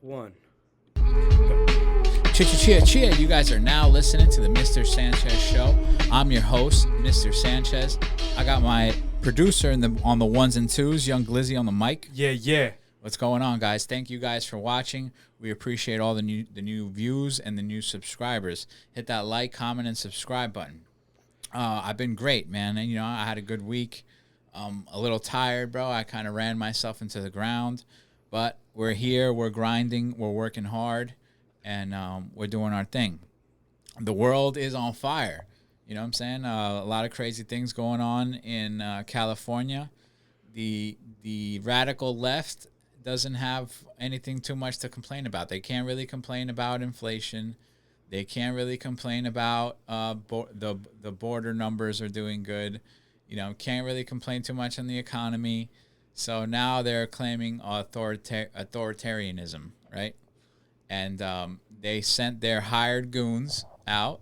one. Cheer. You guys are now listening to the Mr. Sanchez Show. I'm your host, Mr. Sanchez. I got my producer on the ones and twos, Young Glizzy on the mic. Yeah. What's going on, guys? Thank you guys for watching. We appreciate all the new views and the new subscribers. Hit that like, comment, and subscribe button. I've been great, man. And, I had a good week. A little tired, bro. I kind of ran myself into the ground. But we're here. We're grinding. We're working hard. And we're doing our thing. The world is on fire. You know what I'm saying? A lot of crazy things going on in California. The radical left doesn't have anything too much to complain about. They can't really complain about inflation. They can't really complain about the border numbers are doing good. Can't really complain too much on the economy. So now they're claiming authoritarianism, right? And they sent their hired goons out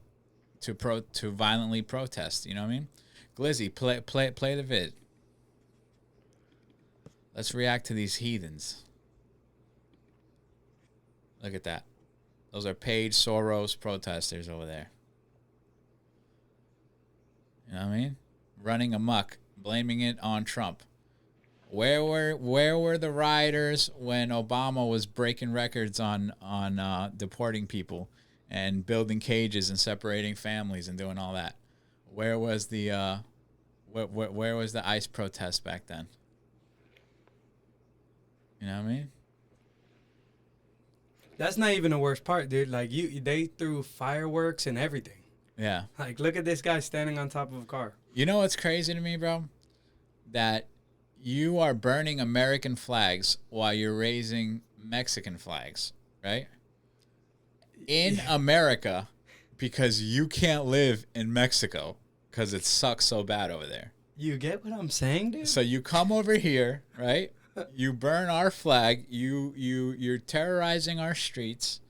to violently protest. You know what I mean? Glizzy, play the vid. Let's react to these heathens. Look at that. Those are paid Soros protesters over there. You know what I mean? Running amok, blaming it on Trump. Where were the rioters when Obama was breaking records on deporting people and building cages and separating families and doing all that? Where was the where was the ICE protest back then? You know what I mean? That's not even the worst part, dude. Like they threw fireworks and everything. Yeah. Like, look at this guy standing on top of a car. You know what's crazy to me, bro? That you are burning American flags while you're raising Mexican flags, right? In America, because you can't live in Mexico because it sucks so bad over there. You get what I'm saying, dude? So you come over here, right? You burn our flag. You're terrorizing our streets.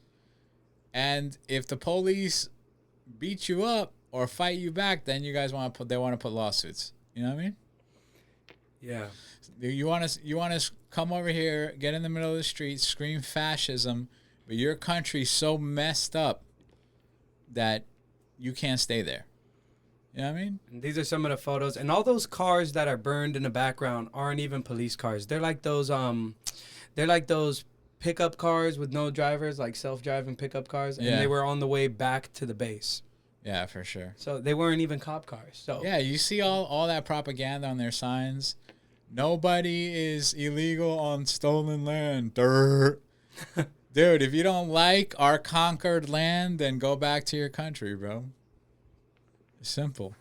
And if the police beat you up or fight you back, then you guys want to put lawsuits. You know what I mean? Yeah. You want to come over here, get in the middle of the street, scream fascism, but your country's so messed up that you can't stay there. You know what I mean? And these are some of the photos, and all those cars that are burned in the background aren't even police cars. They're like those pickup cars with no drivers, like self-driving pickup cars, and they were on the way back to the base. Yeah, for sure. So they weren't even cop cars. So yeah, you see all that propaganda on their signs. Nobody is illegal on stolen land. Dude, if you don't like our conquered land, then go back to your country, bro. It's simple.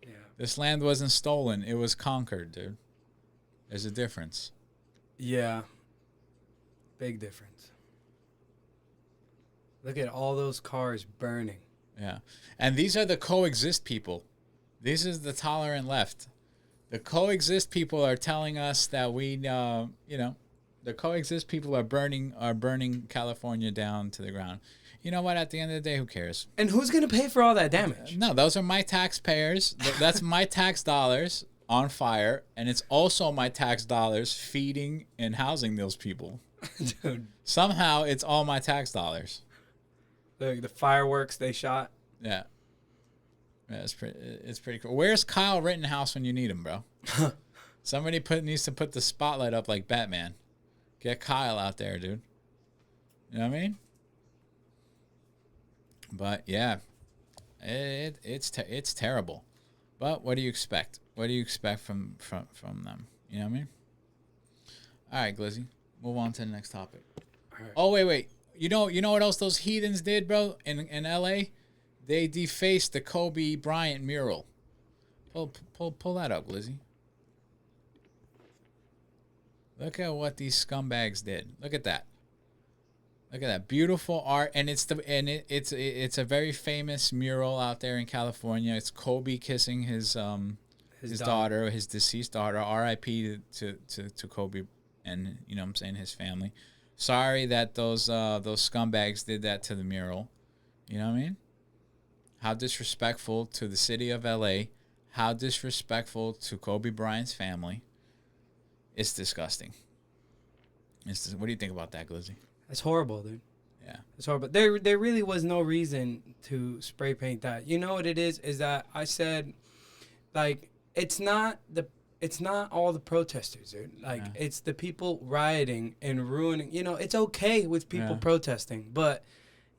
Yeah. This land wasn't stolen. It was conquered, dude. There's a difference. Yeah. Big difference. Look at all those cars burning. Yeah. And these are the coexist people. This is the tolerant left. The coexist people are telling us that the coexist people are burning California down to the ground. You know what? At the end of the day, who cares? And who's going to pay for all that damage? No, those are my taxpayers. That's my tax dollars on fire. And it's also my tax dollars feeding and housing those people. Dude. Somehow, it's all my tax dollars. The fireworks they shot. Yeah. Yeah, it's pretty cool. Where's Kyle Rittenhouse when you need him, bro? Somebody needs to put the spotlight up like Batman. Get Kyle out there, dude. You know what I mean? But yeah, it's terrible. But what do you expect? What do you expect from them? You know what I mean? All right, Glizzy, move on to the next topic. All right. Oh wait. You know what else those heathens did, bro? In L.A., they defaced the Kobe Bryant mural. Pull that up, Glizzy. Look at what these scumbags did. Look at that. Look at that beautiful art, and it's a very famous mural out there in California. It's Kobe kissing his daughter, his deceased daughter. R.I.P. to Kobe, and you know what I'm saying, his family. Sorry that those scumbags did that to the mural. You know what I mean? How disrespectful to the city of L.A. How disrespectful to Kobe Bryant's family. It's disgusting. What do you think about that, Glizzy? That's horrible, dude. Yeah. It's horrible. There really was no reason to spray paint that. You know what it is? Is that I said, like, it's not all the protesters, dude. Like, it's the people rioting and ruining. You know, it's okay with people protesting, but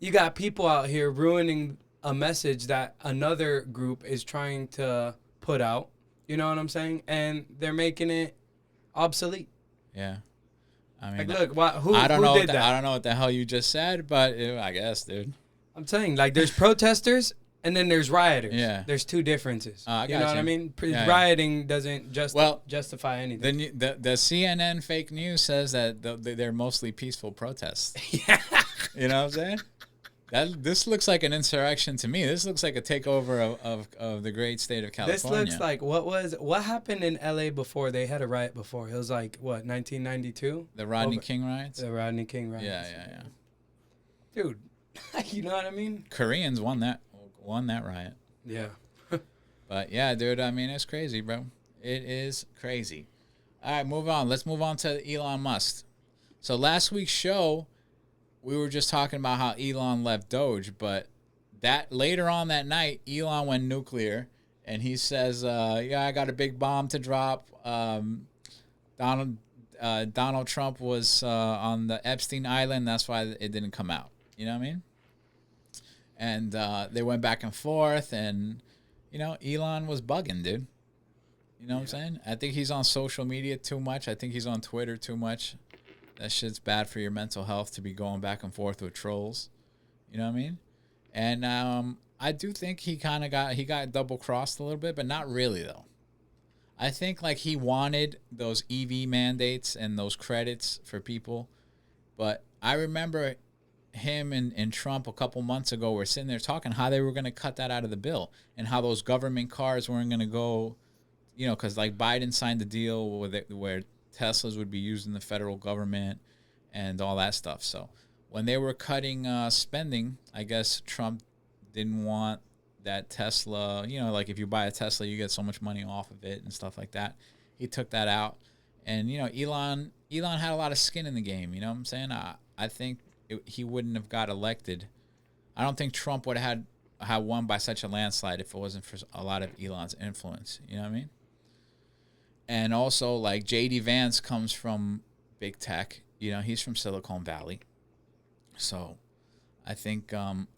you got people out here ruining a message that another group is trying to put out. You know what I'm saying? And they're making it obsolete. Yeah. I mean, like, look, who I don't who know. did that? I don't know what the hell you just said, but I guess, dude. I'm saying, like, there's protesters and then there's rioters. Yeah. There's two differences. I You know what I mean? Yeah, Rioting doesn't justify anything. The CNN fake news says that they're mostly peaceful protests. Yeah. You know what I'm saying? This looks like an insurrection to me. This looks like a takeover of the great state of California. This looks like what happened in LA before they had a riot before. It was like, what, 1992? The Rodney King riots? The Rodney King riots. Yeah. Dude, you know what I mean? Koreans won that riot. Yeah. But yeah, dude, I mean, it's crazy, bro. It is crazy. All right, move on. Let's move on to Elon Musk. So last week's show, we were just talking about how Elon left Doge, but that later on that night, Elon went nuclear, and he says, "Yeah, I got a big bomb to drop." Donald Trump was on the Epstein Island. That's why it didn't come out. You know what I mean? And they went back and forth, and Elon was bugging, dude. You know what I'm saying? I think he's on social media too much. I think he's on Twitter too much. That shit's bad for your mental health to be going back and forth with trolls. You know what I mean? And I do think he got double crossed a little bit, but not really though. I think like he wanted those EV mandates and those credits for people, but I remember him and Trump a couple months ago were sitting there talking how they were going to cut that out of the bill and how those government cars weren't going to go, because like Biden signed the deal where Teslas would be used in the federal government and all that stuff. So when they were cutting spending, I guess Trump didn't want that Tesla, like if you buy a Tesla, you get so much money off of it and stuff like that. He took that out. And, Elon had a lot of skin in the game. You know what I'm saying? I think he wouldn't have got elected. I don't think Trump would have won by such a landslide if it wasn't for a lot of Elon's influence. You know what I mean? And also, like, J.D. Vance comes from big tech. He's from Silicon Valley. So I think Elon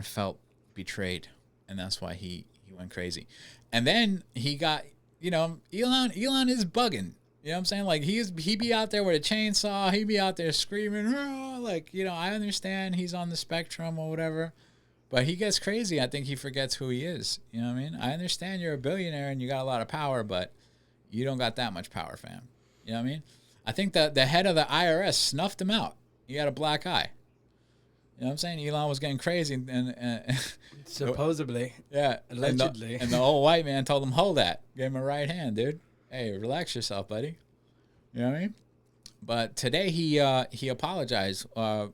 felt betrayed, and that's why he went crazy. And then he got, Elon is bugging. You know what I'm saying? Like, he be out there with a chainsaw. He be out there screaming, I understand he's on the spectrum or whatever. But he gets crazy. I think he forgets who he is. You know what I mean? I understand you're a billionaire and you got a lot of power, but you don't got that much power, fam. You know what I mean? I think that the head of the IRS snuffed him out. He had a black eye. You know what I'm saying? Elon was getting crazy. And supposedly. Yeah. Allegedly. And the old white man told him, hold that. Gave him a right hand, dude. Hey, relax yourself, buddy. You know what I mean? But today he apologized. What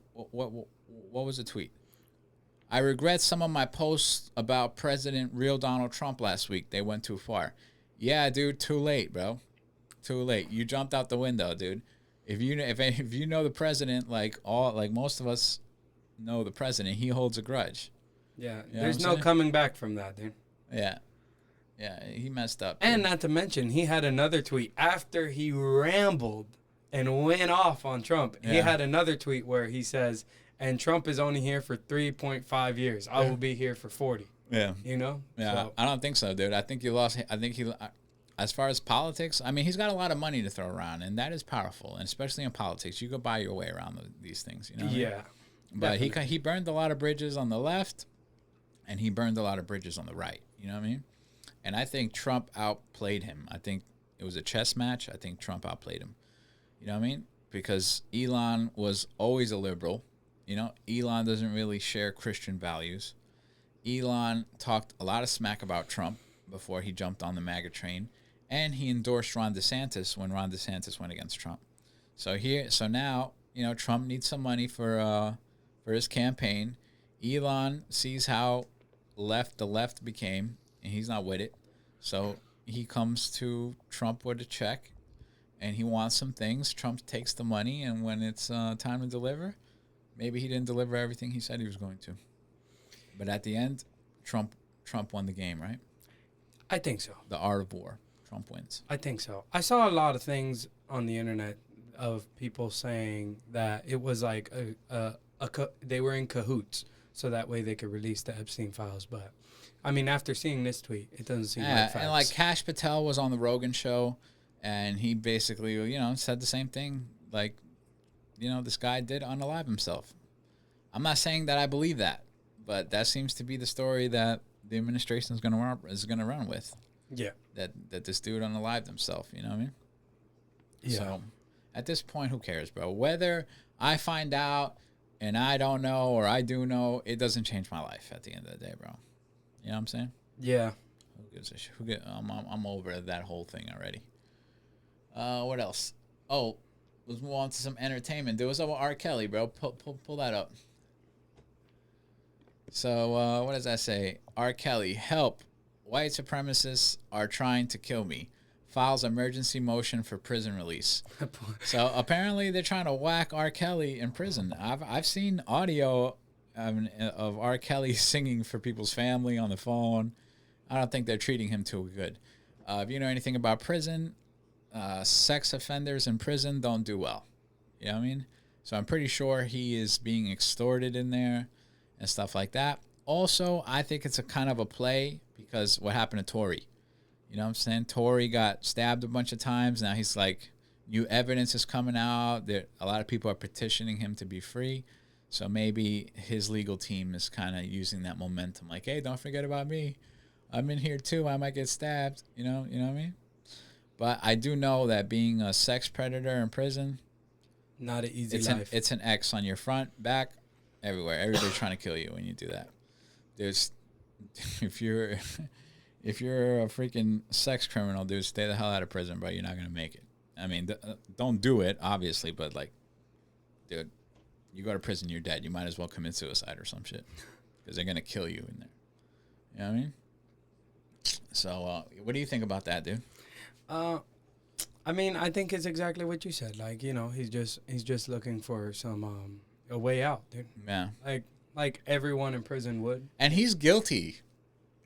was the tweet? I regret some of my posts about real Donald Trump last week. They went too far. Yeah, dude, too late, bro. Too late. You jumped out the window, dude. If you know the president, like most of us know the president, he holds a grudge. Yeah, there's no coming back from that, dude. Yeah. Yeah, he messed up. Dude. And not to mention, he had another tweet after he rambled and went off on Trump. Yeah. He had another tweet where he says, and Trump is only here for 3.5 years. I will be here for 40. Yeah. Yeah, so. I don't think so, dude. I think as far as politics, I mean, he's got a lot of money to throw around, and that is powerful, and especially in politics. You go buy your way around these things, you know? Yeah. But he burned a lot of bridges on the left, and he burned a lot of bridges on the right. You know what I mean? And I think Trump outplayed him. I think it was a chess match. I think Trump outplayed him. You know what I mean? Because Elon was always a liberal. Elon doesn't really share Christian values. Elon talked a lot of smack about Trump before he jumped on the MAGA train. And he endorsed Ron DeSantis when Ron DeSantis went against Trump. So now, Trump needs some money for his campaign. Elon sees how the left became, and he's not with it. So he comes to Trump with a check, and he wants some things. Trump takes the money, and when it's time to deliver, maybe he didn't deliver everything he said he was going to. But at the end, Trump won the game, right? I think so. The art of war. Trump wins. I think so. I saw a lot of things on the internet of people saying that it was like they were in cahoots, so that way they could release the Epstein files. But I mean, after seeing this tweet, it doesn't seem like facts. And like Kash Patel was on the Rogan show, and he basically, said the same thing. Like, this guy did unalive himself. I'm not saying that I believe that, but that seems to be the story that the administration is going to run with. Yeah. That this dude unalived himself. You know what I mean? Yeah. So at this point, who cares, bro? Whether I find out and I don't know or I do know, it doesn't change my life at the end of the day, bro. You know what I'm saying? Yeah. Who gives a shit? I'm over that whole thing already. What else? Oh, let's move on to some entertainment. There was about R. Kelly, bro. Pull that up. So, what does that say? R. Kelly, help. White supremacists are trying to kill me. Files emergency motion for prison release. So, apparently, they're trying to whack R. Kelly in prison. I've seen audio of R. Kelly singing for people's family on the phone. I don't think they're treating him too good. If you know anything about prison, sex offenders in prison don't do well. You know what I mean? So I'm pretty sure he is being extorted in there and stuff like that. Also, I think it's a kind of a play because what happened to Tory? You know what I'm saying? Tory got stabbed a bunch of times. Now he's like, new evidence is coming out. A lot of people are petitioning him to be free. So maybe his legal team is kind of using that momentum. Like, hey, don't forget about me. I'm in here too. I might get stabbed. You know what I mean? But I do know that being a sex predator in prison, not an easy life. It's an X on your front, back, everywhere. Everybody's trying to kill you when you do that. If you're a freaking sex criminal, dude, stay the hell out of prison, bro. You're not gonna make it. I mean, don't do it, obviously, but like, dude, you go to prison, you're dead. You might as well commit suicide or some shit because they're gonna kill you in there. You know what I mean? So, what do you think about that, dude? I mean, I think it's exactly what you said. Like, he's just looking for some a way out, dude. Yeah. Like everyone in prison would. And he's guilty.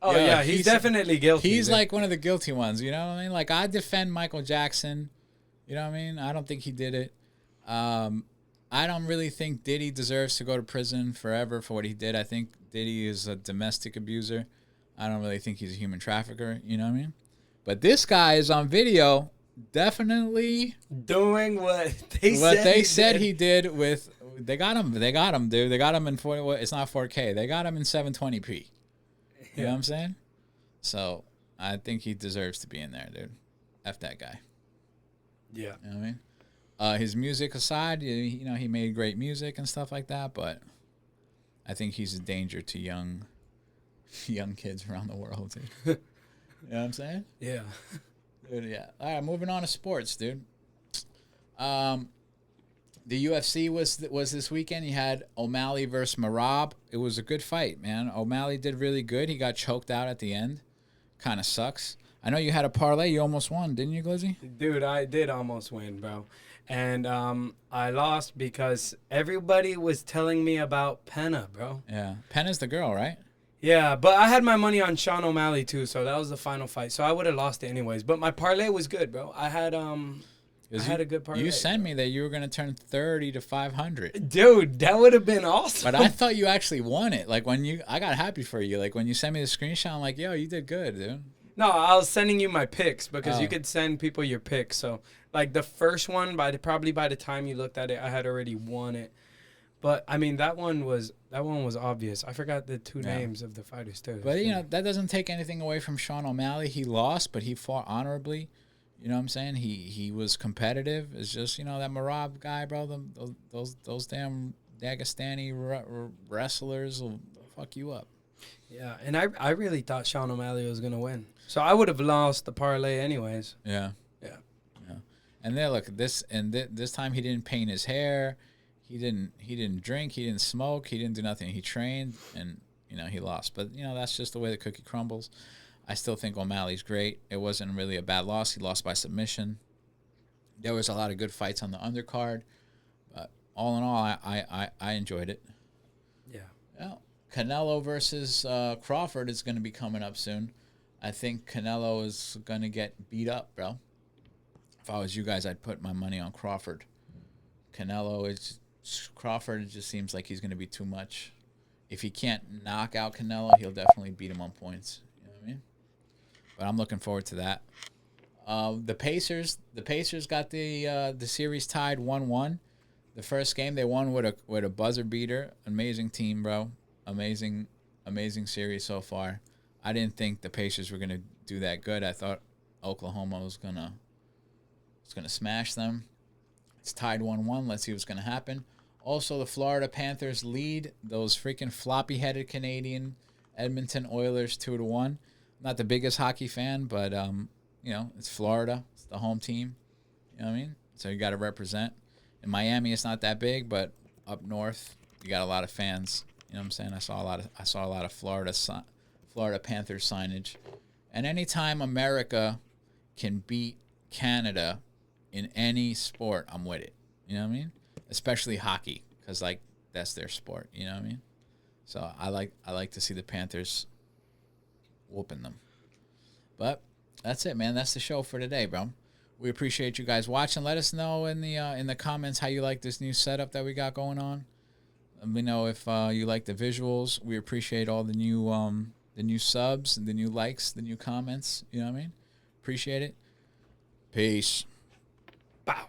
Oh yeah, he's definitely guilty. He's like one of the guilty ones, you know what I mean? Like I defend Michael Jackson. You know what I mean? I don't think he did it. I don't really think Diddy deserves to go to prison forever for what he did. I think Diddy is a domestic abuser. I don't really think he's a human trafficker, you know what I mean? But this guy is on video definitely doing what they said he did with they got him, dude. They got him in 40, it's not 4K. They got him in 720p. You know what I'm saying? So, I think he deserves to be in there, dude. F that guy. Yeah. You know what I mean? His music aside, he made great music and stuff like that, but I think he's a danger to young kids around the world, dude. You know what I'm saying? Yeah. Dude, yeah. All right, moving on to sports, dude. The UFC was this weekend. You had O'Malley versus Merab. It was a good fight, man. O'Malley did really good. He got choked out at the end. Kind of sucks. I know you had a parlay. You almost won, didn't you, Glizzy? Dude, I did almost win, bro. And I lost because everybody was telling me about Penna, bro. Yeah. Penna's the girl, right? Yeah, but I had my money on Sean O'Malley, too, so that was the final fight. So I would have lost it anyways. But my parlay was good, bro. I had a good parlay. You sent me that you were going to turn 30 to 500. Dude, that would have been awesome. But I thought you actually won it. Like, I got happy for you. Like, when you sent me the screenshot, I'm like, yo, you did good, dude. No, I was sending you my picks because you could send people your picks. So, like, the first one, probably by the time you looked at it, I had already won it. But, I mean, that one was obvious. I forgot the two names of the fighters, too. But, that doesn't take anything away from Sean O'Malley. He lost, but he fought honorably. You know what I'm saying? He was competitive. It's just, that Merab guy, bro, those damn Dagestani wrestlers will fuck you up. Yeah, and I really thought Sean O'Malley was going to win. So I would have lost the parlay anyways. Yeah. And then look, this time he didn't paint his hair. He didn't drink, he didn't smoke, he didn't do nothing. He trained and he lost. But that's just the way the cookie crumbles. I still think O'Malley's great. It wasn't really a bad loss. He lost by submission. There was a lot of good fights on the undercard, but all in all, I enjoyed it. Yeah. Well, Canelo versus Crawford is going to be coming up soon. I think Canelo is going to get beat up, bro. If I was you guys, I'd put my money on Crawford. Crawford, it just seems like he's going to be too much. If he can't knock out Canelo, he'll definitely beat him on points. You know what I mean? But I'm looking forward to that. The Pacers got the series tied 1-1. The first game they won with a buzzer beater. Amazing team, bro. Amazing series so far. I didn't think the Pacers were gonna do that good. I thought Oklahoma was gonna smash them. It's tied 1-1. Let's see what's gonna happen. Also, the Florida Panthers lead those freaking floppy-headed Canadian Edmonton Oilers 2-1. Not the biggest hockey fan, but it's Florida. It's the home team. You know what I mean? So you got to represent. In Miami, it's not that big, but up north, you got a lot of fans. You know what I'm saying? I saw a lot of Florida Panthers signage. And anytime America can beat Canada in any sport, I'm with it. You know what I mean? Especially hockey, because that's their sport. You know what I mean? So I like to see the Panthers whooping them. But that's it, man. That's the show for today, bro. We appreciate you guys watching. Let us know in the comments how you like this new setup that we got going on. Let me know if you like the visuals. We appreciate all the new subs, the new likes, the new comments. You know what I mean? Appreciate it. Peace. Bow.